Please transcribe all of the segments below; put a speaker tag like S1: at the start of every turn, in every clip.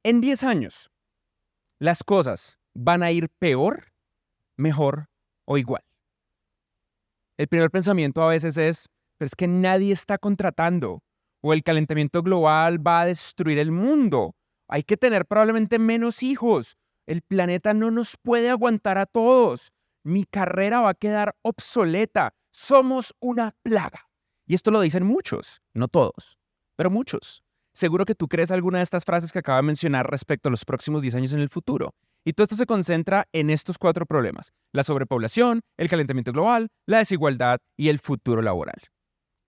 S1: En 10 años, ¿las cosas van a ir peor, mejor o igual? El primer pensamiento a veces es, pero es que nadie está contratando, o el calentamiento global va a destruir el mundo. Hay que tener probablemente menos hijos. El planeta no nos puede aguantar a todos. Mi carrera va a quedar obsoleta. Somos una plaga. Y esto lo dicen muchos, no todos, pero muchos. Seguro que tú crees alguna de estas frases que acabo de mencionar respecto a los próximos 10 años en el futuro. Y todo esto se concentra en estos 4 problemas: la sobrepoblación, el calentamiento global, la desigualdad y el futuro laboral.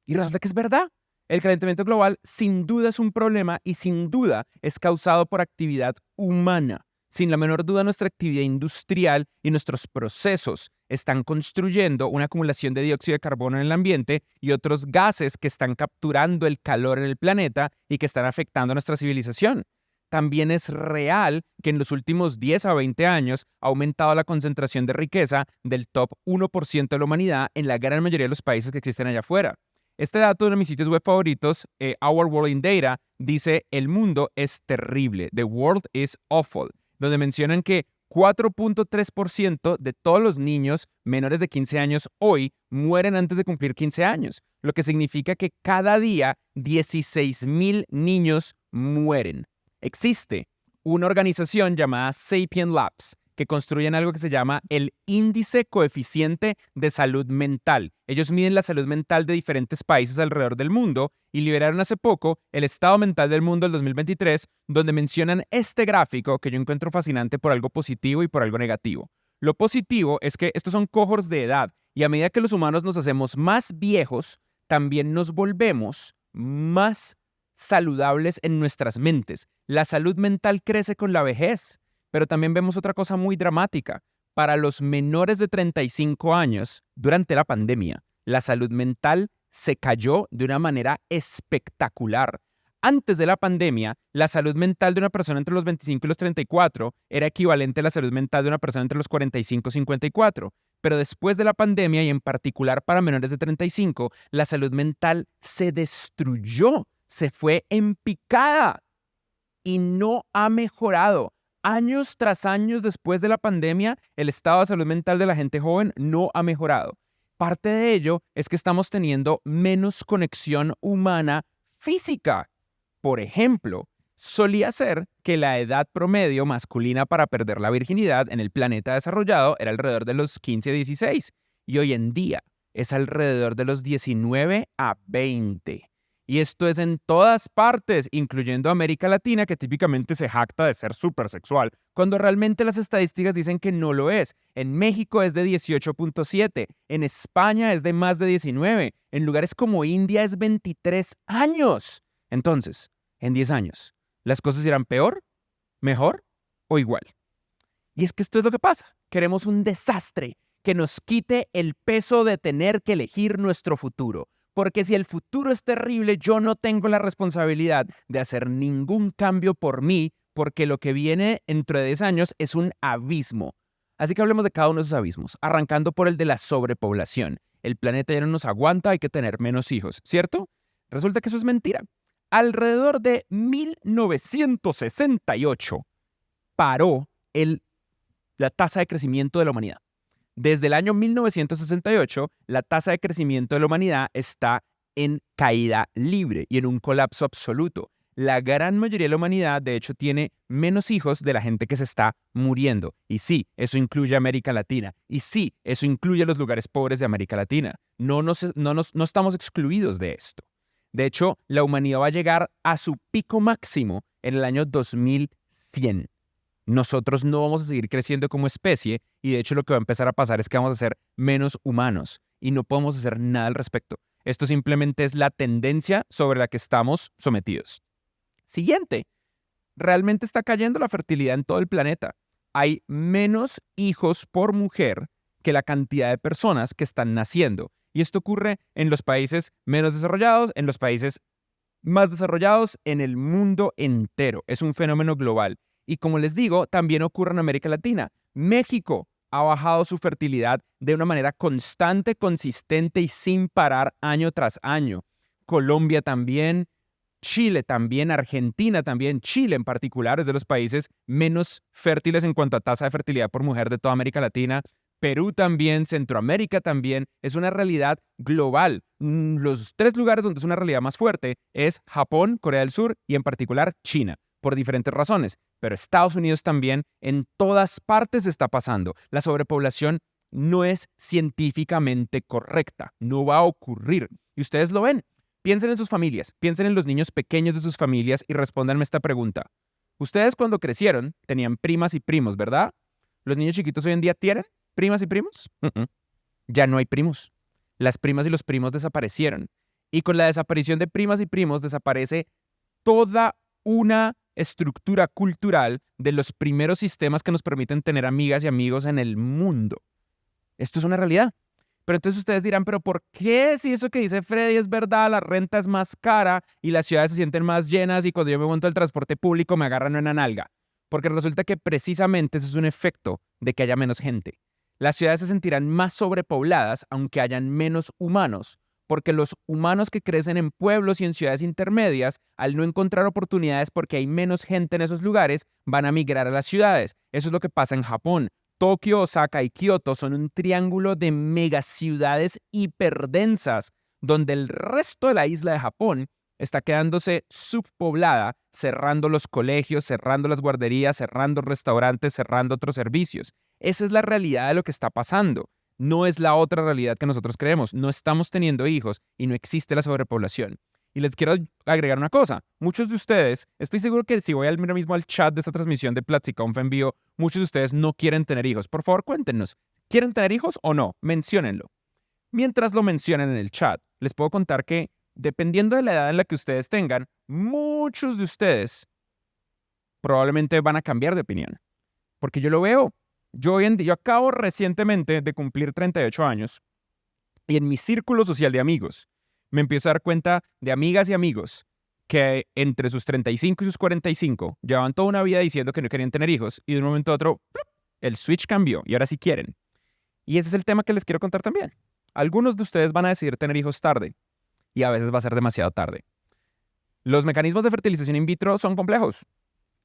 S1: Y resulta que es verdad. El calentamiento global sin duda es un problema y sin duda es causado por actividad humana. Sin la menor duda, nuestra actividad industrial y nuestros procesos están construyendo una acumulación de dióxido de carbono en el ambiente y otros gases que están capturando el calor en el planeta y que están afectando a nuestra civilización. También es real que en los últimos 10 a 20 años ha aumentado la concentración de riqueza del top 1% de la humanidad en la gran mayoría de los países que existen allá afuera. Este dato de uno de mis sitios web favoritos, Our World in Data, dice: el mundo es terrible, the world is awful, donde mencionan que 4.3% de todos los niños menores de 15 años hoy mueren antes de cumplir 15 años, lo que significa que cada día 16,000 niños mueren. Existe una organización llamada Sapien Labs que construyen algo que se llama el Índice Coeficiente de Salud Mental. Ellos miden la salud mental de diferentes países alrededor del mundo y liberaron hace poco el Estado Mental del Mundo del 2023, donde mencionan este gráfico que yo encuentro fascinante por algo positivo y por algo negativo. Lo positivo es que estos son cohorts de edad y a medida que los humanos nos hacemos más viejos, también nos volvemos más saludables en nuestras mentes. La salud mental crece con la vejez. Pero también vemos otra cosa muy dramática. Para los menores de 35 años, durante la pandemia, la salud mental se cayó de una manera espectacular. Antes de la pandemia, la salud mental de una persona entre los 25 y los 34 era equivalente a la salud mental de una persona entre los 45 y 54. Pero después de la pandemia, y en particular para menores de 35, la salud mental se destruyó, se fue en picada y no ha mejorado. Años tras años después de la pandemia, el estado de salud mental de la gente joven no ha mejorado. Parte de ello es que estamos teniendo menos conexión humana física. Por ejemplo, solía ser que la edad promedio masculina para perder la virginidad en el planeta desarrollado era alrededor de los 15 a 16 y hoy en día es alrededor de los 19 a 20. Y esto es en todas partes, incluyendo América Latina, que típicamente se jacta de ser supersexual, cuando realmente las estadísticas dicen que no lo es. En México es de 18.7, en España es de más de 19, en lugares como India es 23 años. Entonces, en 10 años, ¿las cosas irán peor, mejor o igual? Y es que esto es lo que pasa. Queremos un desastre que nos quite el peso de tener que elegir nuestro futuro. Porque si el futuro es terrible, yo no tengo la responsabilidad de hacer ningún cambio por mí, porque lo que viene dentro de 10 años es un abismo. Así que hablemos de cada uno de esos abismos, arrancando por el de la sobrepoblación. El planeta ya no nos aguanta, hay que tener menos hijos, ¿cierto? Resulta que eso es mentira. Alrededor de 1968 paró la tasa de crecimiento de la humanidad. Desde el año 1968, la tasa de crecimiento de la humanidad está en caída libre y en un colapso absoluto. La gran mayoría de la humanidad, de hecho, tiene menos hijos de la gente que se está muriendo. Y sí, eso incluye a América Latina. Y sí, eso incluye a los lugares pobres de América Latina. No estamos excluidos de esto. De hecho, la humanidad va a llegar a su pico máximo en el año 2100. Nosotros no vamos a seguir creciendo como especie y de hecho lo que va a empezar a pasar es que vamos a ser menos humanos y no podemos hacer nada al respecto. Esto simplemente es la tendencia sobre la que estamos sometidos. Siguiente, realmente está cayendo la fertilidad en todo el planeta. Hay menos hijos por mujer que la cantidad de personas que están naciendo. Y esto ocurre en los países menos desarrollados, en los países más desarrollados, en el mundo entero. Es un fenómeno global. Y como les digo, también ocurre en América Latina. México ha bajado su fertilidad de una manera constante, consistente y sin parar año tras año. Colombia también. Chile también, Argentina también, Chile en particular es de los países menos fértiles en cuanto a tasa de fertilidad por mujer de toda América Latina. Perú también, Centroamérica también, es una realidad global. Los 3 lugares donde es una realidad más fuerte es Japón, Corea del Sur y en particular China, por diferentes razones. Pero Estados Unidos también, en todas partes está pasando. La sobrepoblación no es científicamente correcta, no va a ocurrir. Y ustedes lo ven. Piensen en sus familias, piensen en los niños pequeños de sus familias y respóndanme esta pregunta. Ustedes cuando crecieron tenían primas y primos, ¿verdad? ¿Los niños chiquitos hoy en día tienen primas y primos? Ya no hay primos. Las primas y los primos desaparecieron. Y con la desaparición de primas y primos desaparece toda una estructura cultural de los primeros sistemas que nos permiten tener amigas y amigos en el mundo. Esto es una realidad. Pero entonces ustedes dirán, ¿pero por qué si eso que dice Freddy es verdad, la renta es más cara y las ciudades se sienten más llenas y cuando yo me monto al transporte público me agarran una nalga? Porque resulta que precisamente eso es un efecto de que haya menos gente. Las ciudades se sentirán más sobrepobladas aunque hayan menos humanos, porque los humanos que crecen en pueblos y en ciudades intermedias, al no encontrar oportunidades porque hay menos gente en esos lugares, van a migrar a las ciudades. Eso es lo que pasa en Japón. Tokio, Osaka y Kioto son un triángulo de megaciudades hiperdensas, donde el resto de la isla de Japón está quedándose subpoblada, cerrando los colegios, cerrando las guarderías, cerrando restaurantes, cerrando otros servicios. Esa es la realidad de lo que está pasando. No es la otra realidad que nosotros creemos. No estamos teniendo hijos y no existe la sobrepoblación. Y les quiero agregar una cosa. Muchos de ustedes, estoy seguro que si voy al mismo al chat de esta transmisión de Platziconf en vivo, muchos de ustedes no quieren tener hijos. Por favor, cuéntenos. ¿Quieren tener hijos o no? Menciónenlo. Mientras lo mencionen en el chat, les puedo contar que, dependiendo de la edad en la que ustedes tengan, muchos de ustedes probablemente van a cambiar de opinión. Porque yo lo veo. Yo acabo recientemente de cumplir 38 años y en mi círculo social de amigos me empiezo a dar cuenta de amigas y amigos que entre sus 35 y sus 45 llevaban toda una vida diciendo que no querían tener hijos y de un momento a otro ¡plup!, el switch cambió y ahora sí quieren. Y ese es el tema que les quiero contar también. Algunos de ustedes van a decidir tener hijos tarde y a veces va a ser demasiado tarde. Los mecanismos de fertilización in vitro son complejos.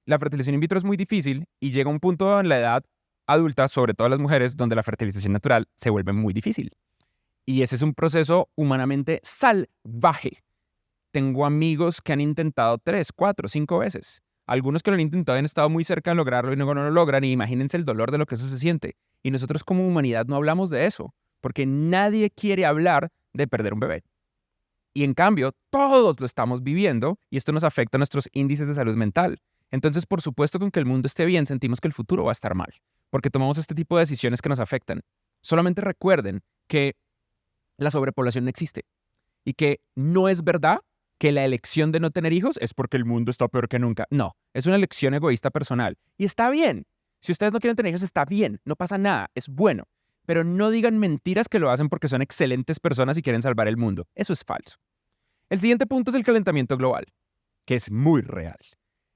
S1: La fertilización in vitro es muy difícil y llega un punto en la edad adulta, sobre todo las mujeres, donde la fertilización natural se vuelve muy difícil. Y ese es un proceso humanamente salvaje. Tengo amigos que han intentado 3, 4, 5 veces. Algunos que lo han intentado y han estado muy cerca de lograrlo y luego no lo logran. Y imagínense el dolor de lo que eso se siente. Y nosotros como humanidad no hablamos de eso, porque nadie quiere hablar de perder un bebé. Y en cambio, todos lo estamos viviendo y esto nos afecta a nuestros índices de salud mental. Entonces, por supuesto, con que el mundo esté bien, sentimos que el futuro va a estar mal, porque tomamos este tipo de decisiones que nos afectan. Solamente recuerden que la sobrepoblación no existe y que no es verdad que la elección de no tener hijos es porque el mundo está peor que nunca. No, es una elección egoísta personal. Y está bien. Si ustedes no quieren tener hijos, está bien. No pasa nada. Es bueno. Pero no digan mentiras que lo hacen porque son excelentes personas y quieren salvar el mundo. Eso es falso. El siguiente punto es el calentamiento global, que es muy real.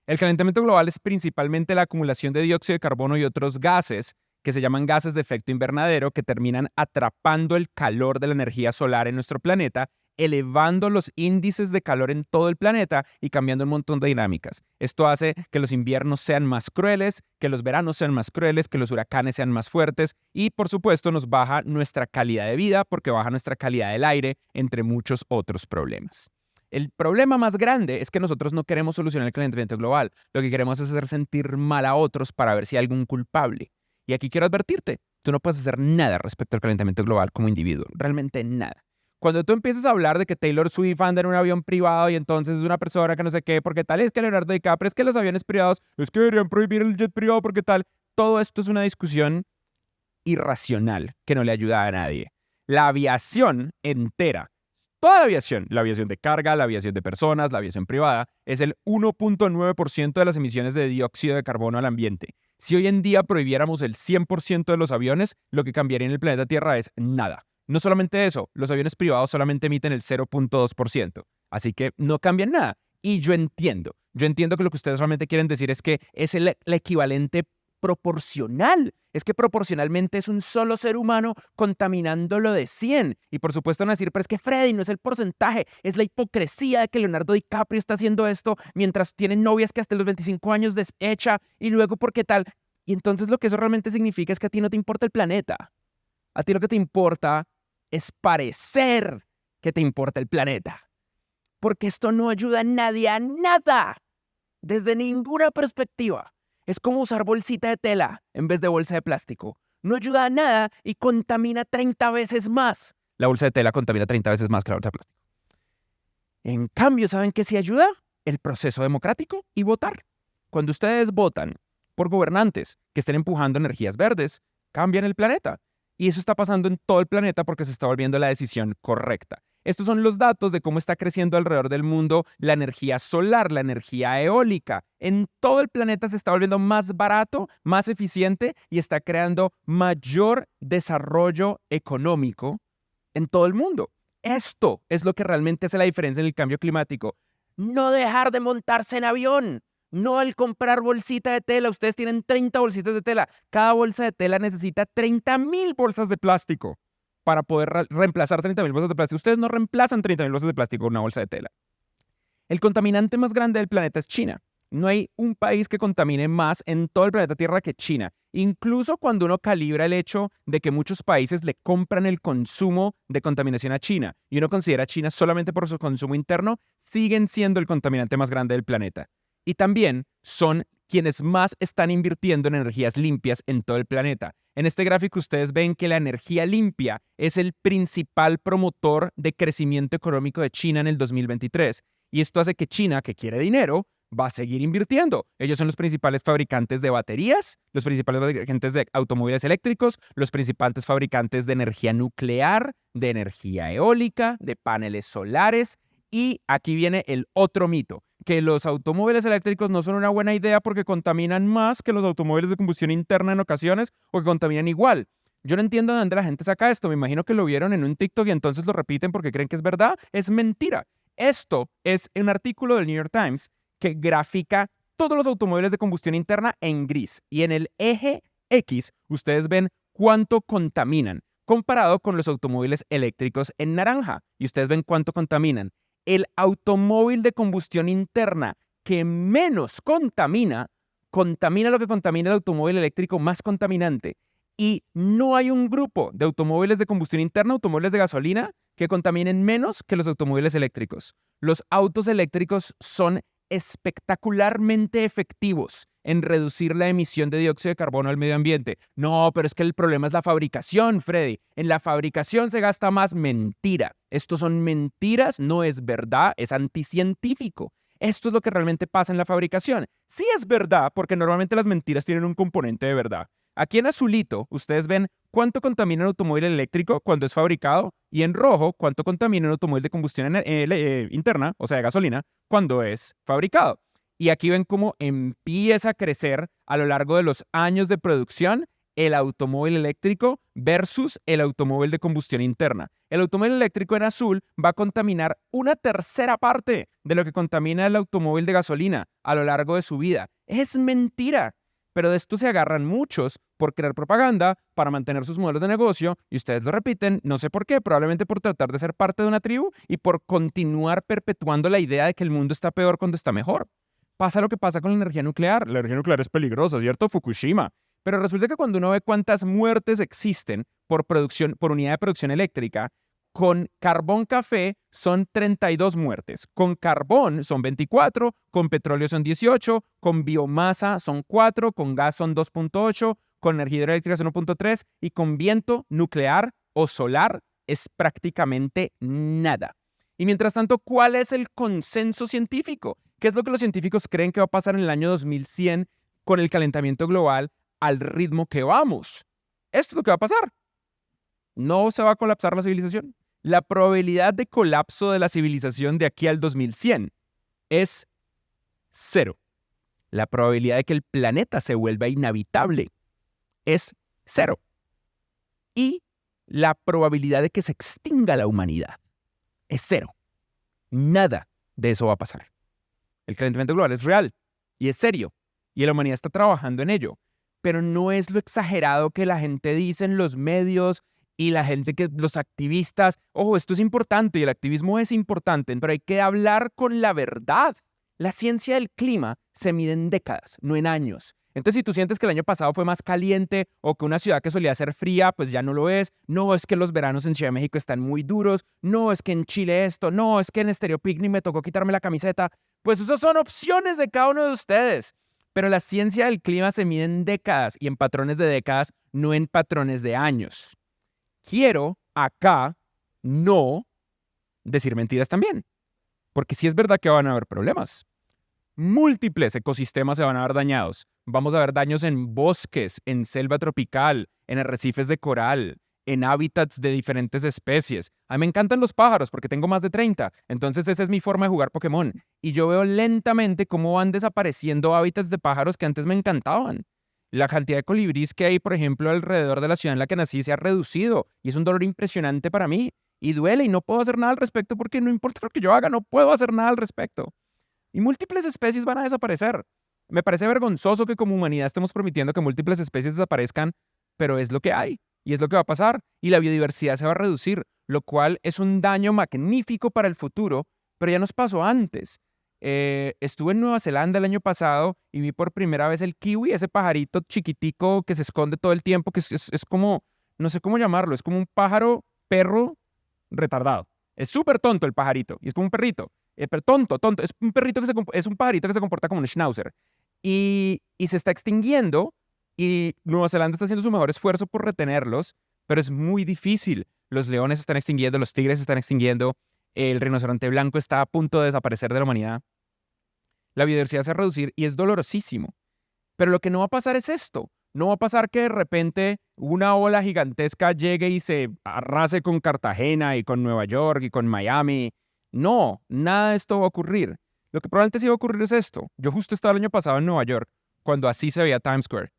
S1: El calentamiento global es principalmente la acumulación de dióxido de carbono y otros gases que se llaman gases de efecto invernadero que terminan atrapando el calor de la energía solar en nuestro planeta, elevando los índices de calor en todo el planeta y cambiando un montón de dinámicas. Esto hace que los inviernos sean más crueles, que los veranos sean más crueles, que los huracanes sean más fuertes y, por supuesto, nos baja nuestra calidad de vida porque baja nuestra calidad del aire, entre muchos otros problemas. El problema más grande es que nosotros no queremos solucionar el calentamiento global. Lo que queremos es hacer sentir mal a otros para ver si hay algún culpable. Y aquí quiero advertirte, tú no puedes hacer nada respecto al calentamiento global como individuo, realmente nada. Cuando tú empiezas a hablar de que Taylor Swift anda en un avión privado y entonces es una persona que no sé qué, porque tal es que Leonardo DiCaprio, es que los aviones privados, es que deberían prohibir el jet privado porque tal, todo esto es una discusión irracional que no le ayuda a nadie. La aviación entera, toda la aviación de carga, la aviación de personas, la aviación privada, es el 1.9% de las emisiones de dióxido de carbono al ambiente. Si hoy en día prohibiéramos el 100% de los aviones, lo que cambiaría en el planeta Tierra es nada. No solamente eso, los aviones privados solamente emiten el 0.2%. Así que no cambian nada. Y yo entiendo que lo que ustedes realmente quieren decir es que es el equivalente proporcional. Es que proporcionalmente es un solo ser humano contaminándolo de 100. Y por supuesto van a decir, pero es que Freddy, no es el porcentaje, es la hipocresía de que Leonardo DiCaprio está haciendo esto mientras tiene novias que hasta los 25 años deshecha y luego ¿por qué tal? Y entonces lo que eso realmente significa es que a ti no te importa el planeta. A ti lo que te importa es parecer que te importa el planeta. Porque esto no ayuda a nadie a nada. Desde ninguna perspectiva. Es como usar bolsita de tela en vez de bolsa de plástico. No ayuda a nada y contamina 30 veces más. La bolsa de tela contamina 30 veces más que la bolsa de plástico. En cambio, ¿saben qué sí ayuda? El proceso democrático y votar. Cuando ustedes votan por gobernantes que estén empujando energías verdes, cambian el planeta. Y eso está pasando en todo el planeta porque se está volviendo la decisión correcta. Estos son los datos de cómo está creciendo alrededor del mundo la energía solar, la energía eólica. En todo el planeta se está volviendo más barato, más eficiente y está creando mayor desarrollo económico en todo el mundo. Esto es lo que realmente hace la diferencia en el cambio climático. No dejar de montarse en avión. No el comprar bolsita de tela. Ustedes tienen 30 bolsitas de tela. Cada bolsa de tela necesita 30,000 bolsas de plástico para poder reemplazar 30,000 bolsas de plástico. Ustedes no reemplazan 30,000 bolsas de plástico con una bolsa de tela. El contaminante más grande del planeta es China. No hay un país que contamine más en todo el planeta Tierra que China. Incluso cuando uno calibra el hecho de que muchos países le compran el consumo de contaminación a China y uno considera a China solamente por su consumo interno, siguen siendo el contaminante más grande del planeta. Y también son quienes más están invirtiendo en energías limpias en todo el planeta. En este gráfico ustedes ven que la energía limpia es el principal promotor de crecimiento económico de China en el 2023. Y esto hace que China, que quiere dinero, va a seguir invirtiendo. Ellos son los principales fabricantes de baterías, los principales fabricantes de automóviles eléctricos, los principales fabricantes de energía nuclear, de energía eólica, de paneles solares. Y aquí viene el otro mito, que los automóviles eléctricos no son una buena idea porque contaminan más que los automóviles de combustión interna en ocasiones o que contaminan igual. Yo no entiendo de dónde la gente saca esto. Me imagino que lo vieron en un TikTok y entonces lo repiten porque creen que es verdad. Es mentira. Esto es un artículo del New York Times que grafica todos los automóviles de combustión interna en gris. Y en el eje X ustedes ven cuánto contaminan comparado con los automóviles eléctricos en naranja. Y ustedes ven cuánto contaminan. El automóvil de combustión interna que menos contamina lo que contamina el automóvil eléctrico más contaminante. Y no hay un grupo de automóviles de combustión interna, automóviles de gasolina, que contaminen menos que los automóviles eléctricos. Los autos eléctricos son espectacularmente efectivos en reducir la emisión de dióxido de carbono al medio ambiente. No, pero es que el problema es la fabricación, Freddy. En la fabricación se gasta más. Mentira. Estos son mentiras, no es verdad, es anticientífico. Esto es lo que realmente pasa en la fabricación. Sí es verdad, porque normalmente las mentiras tienen un componente de verdad. Aquí en azulito, ustedes ven cuánto contamina un automóvil eléctrico cuando es fabricado y en rojo cuánto contamina un automóvil de combustión interna, o sea, de gasolina, cuando es fabricado. Y aquí ven cómo empieza a crecer a lo largo de los años de producción el automóvil eléctrico versus el automóvil de combustión interna. El automóvil eléctrico en azul va a contaminar una tercera parte de lo que contamina el automóvil de gasolina a lo largo de su vida. Es mentira. Pero de esto se agarran muchos por crear propaganda para mantener sus modelos de negocio y ustedes lo repiten, no sé por qué, probablemente por tratar de ser parte de una tribu y por continuar perpetuando la idea de que el mundo está peor cuando está mejor. Pasa lo que pasa con la energía nuclear. La energía nuclear es peligrosa, ¿cierto? Fukushima. Pero resulta que cuando uno ve cuántas muertes existen por unidad de producción eléctrica, con carbón café son 32 muertes, con carbón son 24, con petróleo son 18, con biomasa son 4, con gas son 2.8, con energía hidroeléctrica son 1.3 y con viento nuclear o solar es prácticamente nada. Y mientras tanto, ¿cuál es el consenso científico? ¿Qué es lo que los científicos creen que va a pasar en el año 2100 con el calentamiento global al ritmo que vamos? Esto es lo que va a pasar. No se va a colapsar la civilización. La probabilidad de colapso de la civilización de aquí al 2100 es 0. La probabilidad de que el planeta se vuelva inhabitable es 0. Y la probabilidad de que se extinga la humanidad es 0. Nada de eso va a pasar. El calentamiento global es real y es serio. Y la humanidad está trabajando en ello. pero no es lo exagerado que la gente dice en los medios y la gente los activistas. Ojo, esto es importante y el activismo es importante, pero hay que hablar con la verdad. La ciencia del clima se mide en décadas, no en años. Entonces, si tú sientes que el año pasado fue más caliente o que una ciudad que solía ser fría, pues ya no lo es. No, es que los veranos en Ciudad de México están muy duros. No, es que en Chile esto. No, es que en Stereo Picnic me tocó quitarme la camiseta. Pues esas son opciones de cada uno de ustedes. Pero la ciencia del clima se mide en décadas y en patrones de décadas, no en patrones de años. Quiero acá no decir mentiras también, porque sí es verdad que van a haber problemas. Múltiples ecosistemas se van a ver dañados. Vamos a ver daños en bosques, en selva tropical, en arrecifes de coral, en hábitats de diferentes especies. A mí me encantan los pájaros porque tengo más de 30, entonces esa es mi forma de jugar Pokémon. Y yo veo lentamente cómo van desapareciendo hábitats de pájaros que antes me encantaban. La cantidad de colibríes que hay, por ejemplo, alrededor de la ciudad en la que nací se ha reducido y es un dolor impresionante para mí. Y duele y no puedo hacer nada al respecto porque no importa lo que yo haga, no puedo hacer nada al respecto. Y múltiples especies van a desaparecer. Me parece vergonzoso que como humanidad estemos permitiendo que múltiples especies desaparezcan, pero es lo que hay y es lo que va a pasar. Y la biodiversidad se va a reducir, lo cual es un daño magnífico para el futuro, pero ya nos pasó antes. Estuve en Nueva Zelanda el año pasado y vi por primera vez el kiwi, ese pajarito chiquitico que se esconde todo el tiempo, que es como, no sé cómo llamarlo, es como un pájaro perro retardado. Es súper tonto el pajarito y es como un perrito. Pero tonto. Es un perrito es un pajarito que se comporta como un schnauzer. Y se está extinguiendo y Nueva Zelanda está haciendo su mejor esfuerzo por retenerlos, pero es muy difícil. Los leones se están extinguiendo, los tigres se están extinguiendo, el rinoceronte blanco está a punto de desaparecer de la humanidad. La biodiversidad se va a reducir y es dolorosísimo. Pero lo que no va a pasar es esto. No va a pasar que de repente una ola gigantesca llegue y se arrase con Cartagena y con Nueva York y con Miami. No, nada de esto va a ocurrir. Lo que probablemente sí va a ocurrir es esto. Yo justo estaba el año pasado en Nueva York, cuando así se veía Times Square.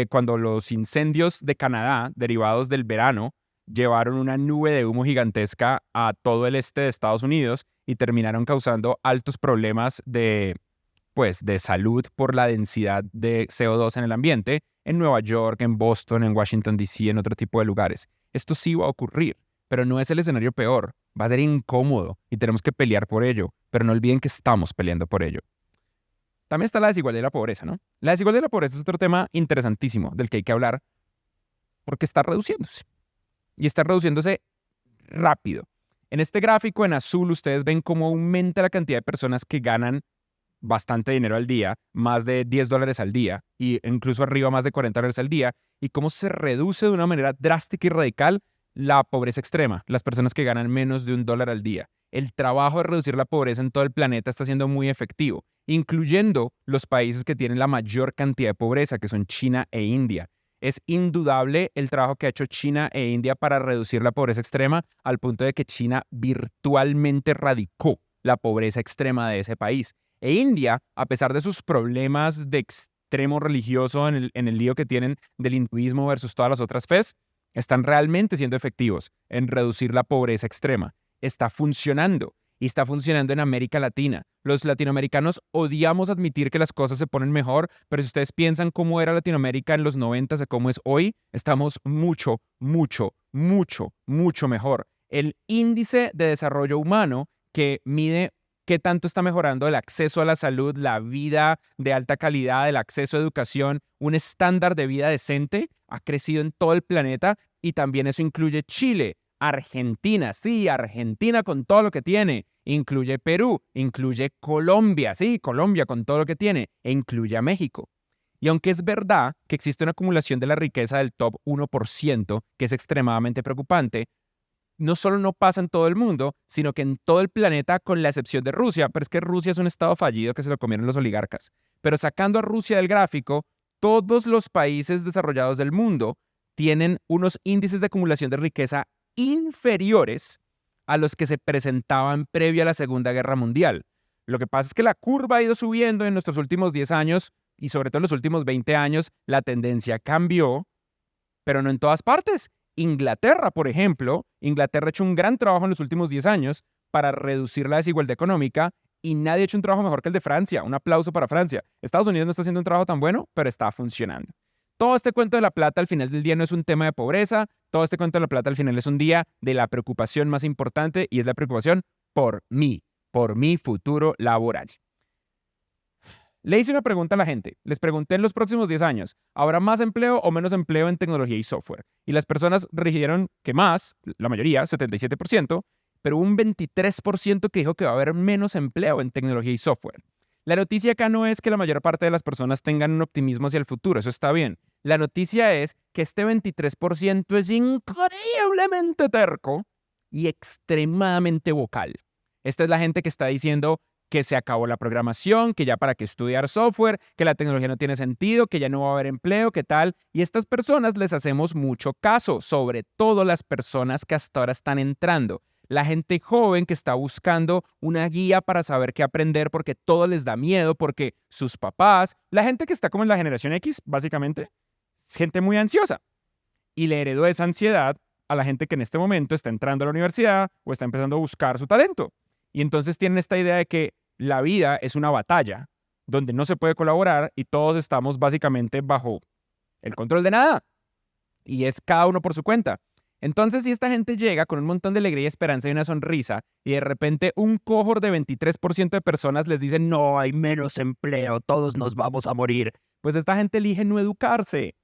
S1: Cuando los incendios de Canadá, derivados del verano, llevaron una nube de humo gigantesca a todo el este de Estados Unidos y terminaron causando altos problemas de salud por la densidad de CO2 en el ambiente, en Nueva York, en Boston, en Washington, D.C., en otro tipo de lugares. Esto sí va a ocurrir, pero no es el escenario peor. Va a ser incómodo y tenemos que pelear por ello, pero no olviden que estamos peleando por ello. También está la desigualdad y la pobreza, ¿no? La desigualdad y la pobreza es otro tema interesantísimo del que hay que hablar porque está reduciéndose. Y está reduciéndose rápido. En este gráfico en azul ustedes ven cómo aumenta la cantidad de personas que ganan bastante dinero al día, más de $10 al día, y incluso arriba más de $40 al día, y cómo se reduce de una manera drástica y radical la pobreza extrema, las personas que ganan menos de $1 al día. El trabajo de reducir la pobreza en todo el planeta está siendo muy efectivo, incluyendo los países que tienen la mayor cantidad de pobreza, que son China e India. Es indudable el trabajo que ha hecho China e India para reducir la pobreza extrema, al punto de que China virtualmente erradicó la pobreza extrema de ese país. E India, a pesar de sus problemas de extremo religioso en el lío que tienen del hinduismo versus todas las otras fes, están realmente siendo efectivos en reducir la pobreza extrema. Está funcionando y está funcionando en América Latina. Los latinoamericanos odiamos admitir que las cosas se ponen mejor, pero si ustedes piensan cómo era Latinoamérica en los 90 y cómo es hoy, estamos mucho, mucho, mucho, mucho mejor. El índice de desarrollo humano que mide qué tanto está mejorando el acceso a la salud, la vida de alta calidad, el acceso a educación, un estándar de vida decente, ha crecido en todo el planeta y también eso incluye Chile, Argentina, sí, Argentina con todo lo que tiene, incluye Perú, incluye Colombia, sí, Colombia con todo lo que tiene, e incluye a México. Y aunque es verdad que existe una acumulación de la riqueza del top 1%, que es extremadamente preocupante, no solo no pasa en todo el mundo, sino que en todo el planeta, con la excepción de Rusia. Pero es que Rusia es un estado fallido que se lo comieron los oligarcas. Pero sacando a Rusia del gráfico, todos los países desarrollados del mundo tienen unos índices de acumulación de riqueza inferiores a los que se presentaban previo a la Segunda Guerra Mundial. Lo que pasa es que la curva ha ido subiendo en nuestros últimos 10 años y sobre todo en los últimos 20 años la tendencia cambió, pero no en todas partes. Inglaterra, por ejemplo, Inglaterra ha hecho un gran trabajo en los últimos 10 años para reducir la desigualdad económica y nadie ha hecho un trabajo mejor que el de Francia. Un aplauso para Francia. Estados Unidos no está haciendo un trabajo tan bueno, pero está funcionando. Todo este cuento de la plata al final del día no es un tema de pobreza, todo este cuento de la plata al final es un día de la preocupación más importante y es la preocupación por mi futuro laboral. Le hice una pregunta a la gente. Les pregunté en los próximos 10 años, ¿habrá más empleo o menos empleo en tecnología y software? Y las personas dijeron que más, la mayoría, 77%, pero un 23% que dijo que va a haber menos empleo en tecnología y software. La noticia acá no es que la mayor parte de las personas tengan un optimismo hacia el futuro, eso está bien. La noticia es que este 23% es increíblemente terco y extremadamente vocal. Esta es la gente que está diciendo que se acabó la programación, que ya para qué estudiar software, que la tecnología no tiene sentido, que ya no va a haber empleo, que tal. Y estas personas les hacemos mucho caso, sobre todo las personas que hasta ahora están entrando. La gente joven que está buscando una guía para saber qué aprender porque todo les da miedo, porque sus papás, la gente que está como en la generación X, básicamente, es gente muy ansiosa. Y le heredó esa ansiedad a la gente que en este momento está entrando a la universidad o está empezando a buscar su talento. Y entonces tienen esta idea de que la vida es una batalla donde no se puede colaborar y todos estamos básicamente bajo el control de nada. Y es cada uno por su cuenta. Entonces, si esta gente llega con un montón de alegría, esperanza y una sonrisa, y de repente un cohort de 23% de personas les dice, no, hay menos empleo, todos nos vamos a morir, pues esta gente elige no educarse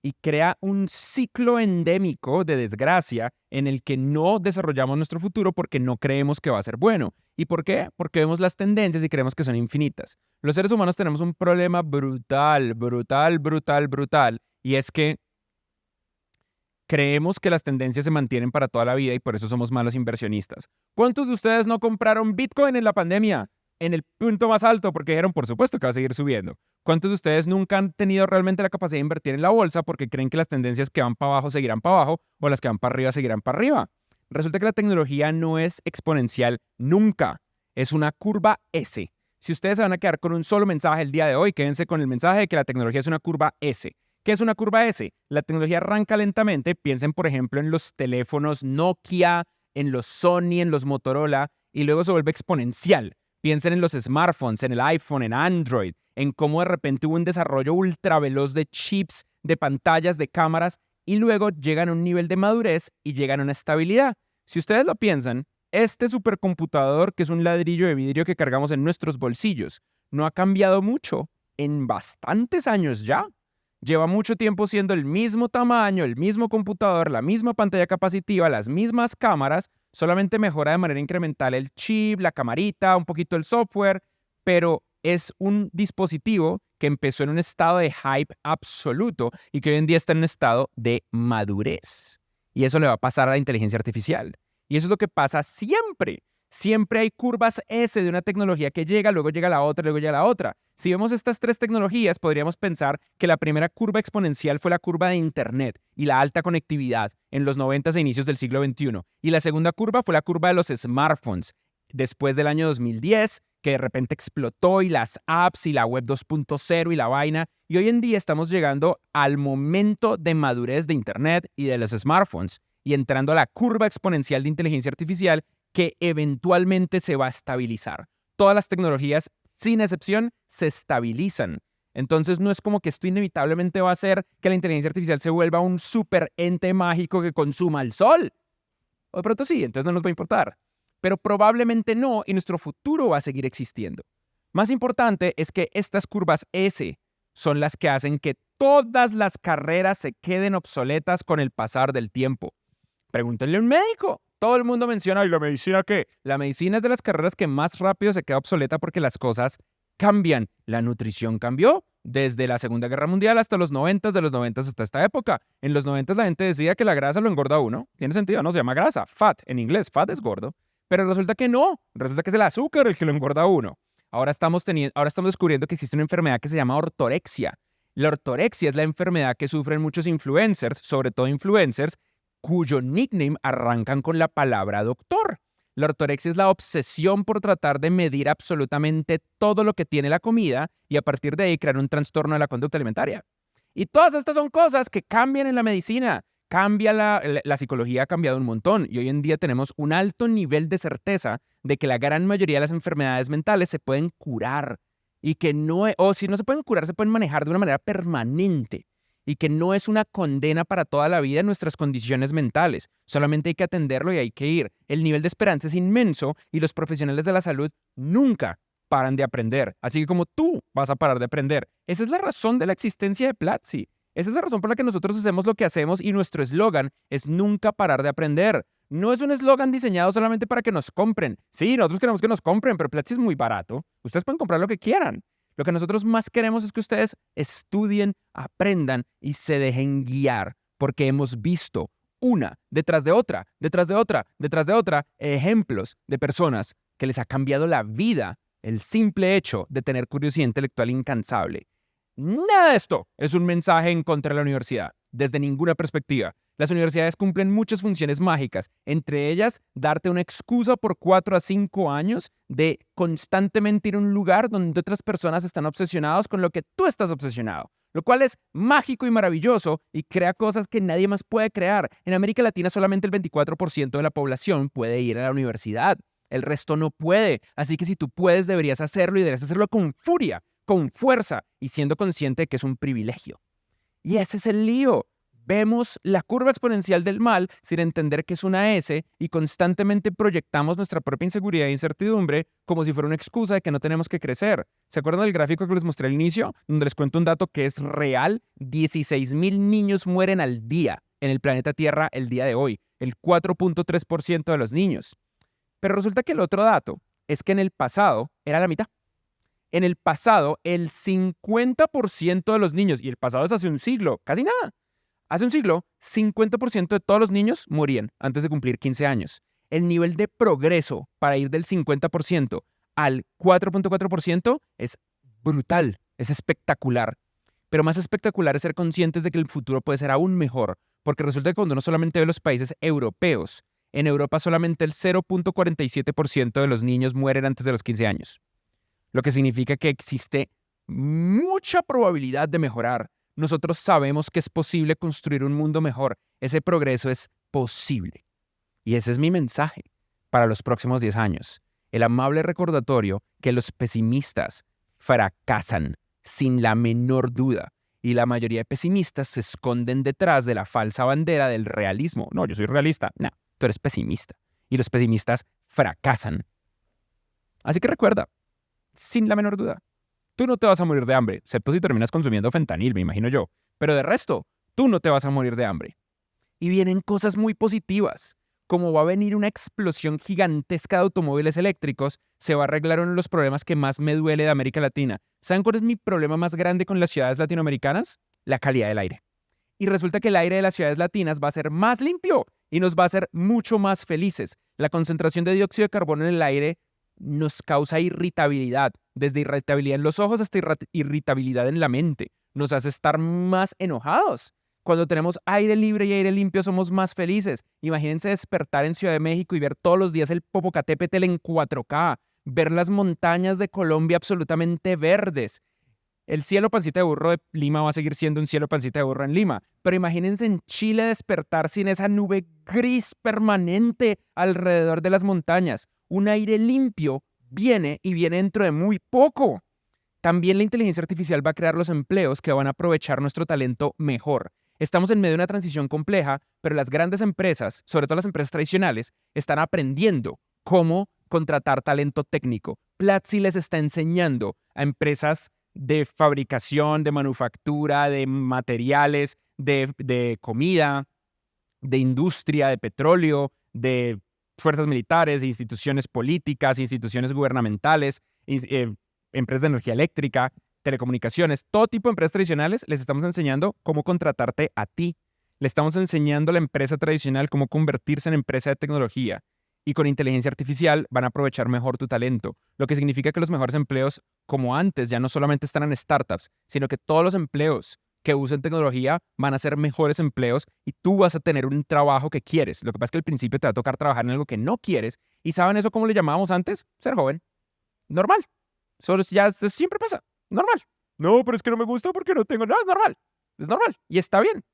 S1: y crea un ciclo endémico de desgracia en el que no desarrollamos nuestro futuro porque no creemos que va a ser bueno. ¿Y por qué? Porque vemos las tendencias y creemos que son infinitas. Los seres humanos tenemos un problema brutal, y es que creemos que las tendencias se mantienen para toda la vida y por eso somos malos inversionistas. ¿Cuántos de ustedes no compraron Bitcoin en la pandemia? En el punto más alto porque dijeron, por supuesto que va a seguir subiendo. ¿Cuántos de ustedes nunca han tenido realmente la capacidad de invertir en la bolsa porque creen que las tendencias que van para abajo seguirán para abajo o las que van para arriba seguirán para arriba? Resulta que la tecnología no es exponencial nunca. Es una curva S. Si ustedes se van a quedar con un solo mensaje el día de hoy, quédense con el mensaje de que la tecnología es una curva S. ¿Qué es una curva S? La tecnología arranca lentamente. Piensen, por ejemplo, en los teléfonos Nokia, en los Sony, en los Motorola, y luego se vuelve exponencial. Piensen en los smartphones, en el iPhone, en Android, en cómo de repente hubo un desarrollo ultra veloz de chips, de pantallas, de cámaras, y luego llegan a un nivel de madurez y llegan a una estabilidad. Si ustedes lo piensan, este supercomputador, que es un ladrillo de vidrio que cargamos en nuestros bolsillos, no ha cambiado mucho en bastantes años ya. Lleva mucho tiempo siendo el mismo tamaño, el mismo computador, la misma pantalla capacitiva, las mismas cámaras, solamente mejora de manera incremental el chip, la camarita, un poquito el software, pero es un dispositivo que empezó en un estado de hype absoluto y que hoy en día está en un estado de madurez. Y eso le va a pasar a la inteligencia artificial. Y eso es lo que pasa siempre. Siempre hay curvas S de una tecnología que llega, luego llega la otra, luego llega la otra. Si vemos estas tres tecnologías, podríamos pensar que la primera curva exponencial fue la curva de Internet y la alta conectividad en los 90 e inicios del siglo XXI. Y la segunda curva fue la curva de los smartphones, después del año 2010, que de repente explotó y las apps y la web 2.0 y la vaina. Y hoy en día estamos llegando al momento de madurez de Internet y de los smartphones y entrando a la curva exponencial de inteligencia artificial que eventualmente se va a estabilizar. Todas las tecnologías, sin excepción, se estabilizan. Entonces no es como que esto inevitablemente va a hacer que la inteligencia artificial se vuelva un super ente mágico que consuma el sol. O de pronto sí, entonces no nos va a importar. Pero probablemente no, y nuestro futuro va a seguir existiendo. Más importante es que estas curvas S son las que hacen que todas las carreras se queden obsoletas con el pasar del tiempo. Pregúntenle a un médico. Todo el mundo menciona, ¿y la medicina qué? La medicina es de las carreras que más rápido se queda obsoleta porque las cosas cambian. La nutrición cambió desde la Segunda Guerra Mundial hasta los 90, de los 90 hasta esta época. En los 90 la gente decía que la grasa lo engorda a uno. Tiene sentido, ¿no? Se llama grasa, fat. En inglés, fat es gordo. Pero resulta que no. Resulta que es el azúcar el que lo engorda a uno. Ahora estamos descubriendo que existe una enfermedad que se llama ortorexia. La ortorexia es la enfermedad que sufren muchos influencers, sobre todo influencers, cuyo nickname arrancan con la palabra doctor. La ortorexia es la obsesión por tratar de medir absolutamente todo lo que tiene la comida y a partir de ahí crear un trastorno de la conducta alimentaria. Y todas estas son cosas que cambian en la medicina. La psicología ha cambiado un montón y hoy en día tenemos un alto nivel de certeza de que la gran mayoría de las enfermedades mentales se pueden curar y que no, o si no se pueden curar, se pueden manejar de una manera permanente. y que no es una condena para toda la vida en nuestras condiciones mentales. Solamente hay que atenderlo y hay que ir. El nivel de esperanza es inmenso y los profesionales de la salud nunca paran de aprender. Así que como tú vas a parar de aprender. Esa es la razón de la existencia de Platzi. Esa es la razón por la que nosotros hacemos lo que hacemos y nuestro eslogan es nunca parar de aprender. No es un eslogan diseñado solamente para que nos compren. Sí, nosotros queremos que nos compren, pero Platzi es muy barato. Ustedes pueden comprar lo que quieran. Lo que nosotros más queremos es que ustedes estudien, aprendan y se dejen guiar, porque hemos visto una detrás de otra, detrás de otra, detrás de otra, ejemplos de personas que les ha cambiado la vida el simple hecho de tener curiosidad intelectual incansable. Nada de esto es un mensaje en contra de la universidad, desde ninguna perspectiva. Las universidades cumplen muchas funciones mágicas, entre ellas darte una excusa por 4 a 5 años de constantemente ir a un lugar donde otras personas están obsesionados con lo que tú estás obsesionado, lo cual es mágico y maravilloso y crea cosas que nadie más puede crear. En América Latina solamente el 24% de la población puede ir a la universidad, el resto no puede, así que si tú puedes deberías hacerlo y deberías hacerlo con furia, con fuerza y siendo consciente de que es un privilegio. Y ese es el lío. Vemos la curva exponencial del mal sin entender que es una S y constantemente proyectamos nuestra propia inseguridad e incertidumbre como si fuera una excusa de que no tenemos que crecer. ¿Se acuerdan del gráfico que les mostré al inicio? Donde les cuento un dato que es real. 16,000 niños mueren al día en el planeta Tierra el día de hoy. El 4.3% de los niños. Pero resulta que el otro dato es que en el pasado era la mitad. En el pasado, el 50% de los niños, y el pasado es hace un siglo, casi nada. Hace un siglo, 50% de todos los niños morían antes de cumplir 15 años. El nivel de progreso para ir del 50% al 4.4% es brutal, es espectacular. Pero más espectacular es ser conscientes de que el futuro puede ser aún mejor, porque resulta que cuando uno solamente ve los países europeos, en Europa solamente el 0.47% de los niños mueren antes de los 15 años. Lo que significa que existe mucha probabilidad de mejorar. Nosotros sabemos que es posible construir un mundo mejor. Ese progreso es posible. Y ese es mi mensaje para los próximos 10 años. El amable recordatorio que los pesimistas fracasan sin la menor duda. Y la mayoría de pesimistas se esconden detrás de la falsa bandera del realismo. No, yo soy realista. No, tú eres pesimista. Y los pesimistas fracasan. Así que recuerda, sin la menor duda, tú no te vas a morir de hambre, excepto si terminas consumiendo fentanil, me imagino yo. Pero de resto, tú no te vas a morir de hambre. Y vienen cosas muy positivas. Como va a venir una explosión gigantesca de automóviles eléctricos, se va a arreglar uno de los problemas que más me duele de América Latina. ¿Saben cuál es mi problema más grande con las ciudades latinoamericanas? La calidad del aire. Y resulta que el aire de las ciudades latinas va a ser más limpio y nos va a hacer mucho más felices. La concentración de dióxido de carbono en el aire nos causa irritabilidad, desde irritabilidad en los ojos hasta irritabilidad en la mente. Nos hace estar más enojados. Cuando tenemos aire libre y aire limpio somos más felices. Imagínense despertar en Ciudad de México y ver todos los días el Popocatépetl en 4K, ver las montañas de Colombia absolutamente verdes. El cielo pancita de burro de Lima va a seguir siendo un cielo pancita de burro en Lima, pero imagínense en Chile despertar sin esa nube gris permanente alrededor de las montañas. Un aire limpio viene y viene dentro de muy poco. También la inteligencia artificial va a crear los empleos que van a aprovechar nuestro talento mejor. Estamos en medio de una transición compleja, pero las grandes empresas, sobre todo las empresas tradicionales, están aprendiendo cómo contratar talento técnico. Platzi les está enseñando a empresas de fabricación, de manufactura, de materiales, de comida, de industria, de petróleo, de fuerzas militares, instituciones políticas, instituciones gubernamentales, empresas de energía eléctrica, telecomunicaciones, todo tipo de empresas tradicionales, les estamos enseñando cómo contratarte a ti. Le estamos enseñando a la empresa tradicional cómo convertirse en empresa de tecnología. Y con inteligencia artificial van a aprovechar mejor tu talento, lo que significa que los mejores empleos, como antes, ya no solamente están en startups, sino que todos los empleos que usen tecnología van a ser mejores empleos y tú vas a tener un trabajo que quieres. Lo que pasa es que al principio te va a tocar trabajar en algo que no quieres. ¿Y saben eso cómo le llamábamos antes? Ser joven. Normal. Solo ya siempre pasa. Normal. No, pero es que no me gusta porque no tengo nada. Es normal. Es normal. Y está bien.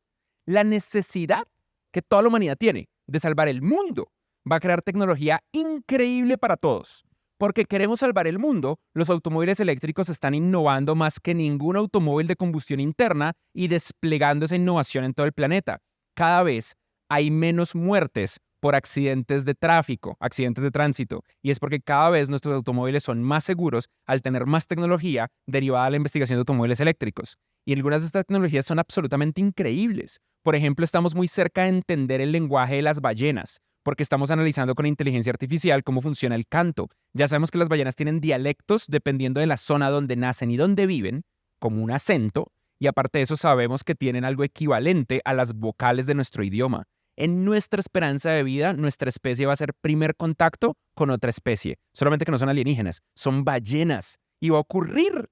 S1: La necesidad que toda la humanidad tiene de salvar el mundo va a crear tecnología increíble para todos. Porque queremos salvar el mundo, los automóviles eléctricos están innovando más que ningún automóvil de combustión interna y desplegando esa innovación en todo el planeta. Cada vez hay menos muertes por accidentes de tráfico, accidentes de tránsito, y es porque cada vez nuestros automóviles son más seguros al tener más tecnología derivada de la investigación de automóviles eléctricos. Y algunas de estas tecnologías son absolutamente increíbles. Por ejemplo, estamos muy cerca de entender el lenguaje de las ballenas, porque estamos analizando con inteligencia artificial cómo funciona el canto. Ya sabemos que las ballenas tienen dialectos dependiendo de la zona donde nacen y donde viven, como un acento, y aparte de eso sabemos que tienen algo equivalente a las vocales de nuestro idioma. En nuestra esperanza de vida, nuestra especie va a ser primer contacto con otra especie, solamente que no son alienígenas, son ballenas, y va a ocurrir.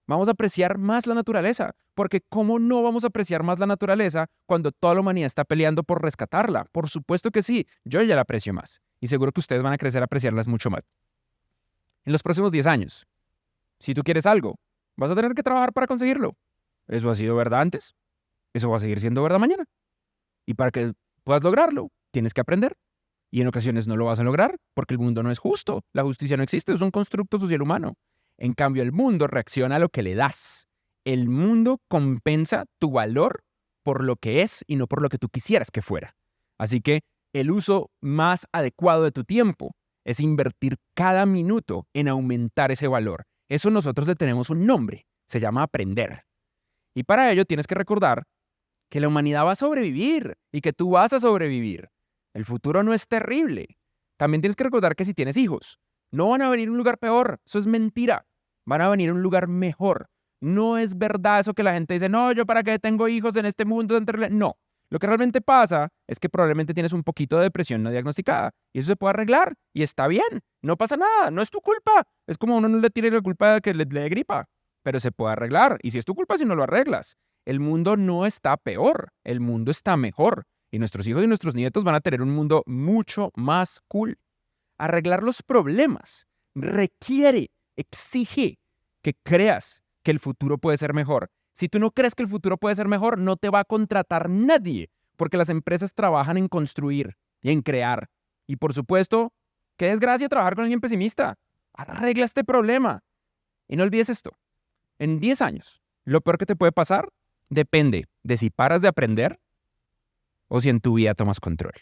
S1: Vamos a apreciar más la naturaleza, porque ¿cómo no vamos a apreciar más la naturaleza cuando toda la humanidad está peleando por rescatarla? Por supuesto que sí, yo ya la aprecio más, y seguro que ustedes van a crecer a apreciarlas mucho más. En los próximos 10 años, si tú quieres algo, vas a tener que trabajar para conseguirlo. Eso ha sido verdad antes, eso va a seguir siendo verdad mañana. Y para que puedas lograrlo, tienes que aprender. Y en ocasiones no lo vas a lograr porque el mundo no es justo. La justicia no existe, es un constructo social humano. En cambio, el mundo reacciona a lo que le das. El mundo compensa tu valor por lo que es y no por lo que tú quisieras que fuera. Así que el uso más adecuado de tu tiempo es invertir cada minuto en aumentar ese valor. Eso nosotros le tenemos un nombre, se llama aprender. Y para ello tienes que recordar que la humanidad va a sobrevivir y que tú vas a sobrevivir. El futuro no es terrible. También tienes que recordar que si tienes hijos, no van a venir a un lugar peor. Eso es mentira. Van a venir a un lugar mejor. No es verdad eso que la gente dice, no, yo para qué tengo hijos en este mundo. No. Lo que realmente pasa es que probablemente tienes un poquito de depresión no diagnosticada y eso se puede arreglar y está bien. No pasa nada. No es tu culpa. Es como uno no le tiene la culpa de que le dé gripa, pero se puede arreglar. Y si es tu culpa si no lo arreglas. El mundo no está peor. El mundo está mejor. Y nuestros hijos y nuestros nietos van a tener un mundo mucho más cool. Arreglar los problemas requiere, exige que creas que el futuro puede ser mejor. Si tú no crees que el futuro puede ser mejor, no te va a contratar nadie, porque las empresas trabajan en construir y en crear. Y por supuesto, qué desgracia trabajar con alguien pesimista. Arregla este problema. Y no olvides esto. En 10 años, lo peor que te puede pasar depende de si paras de aprender o si en tu vida tomas control.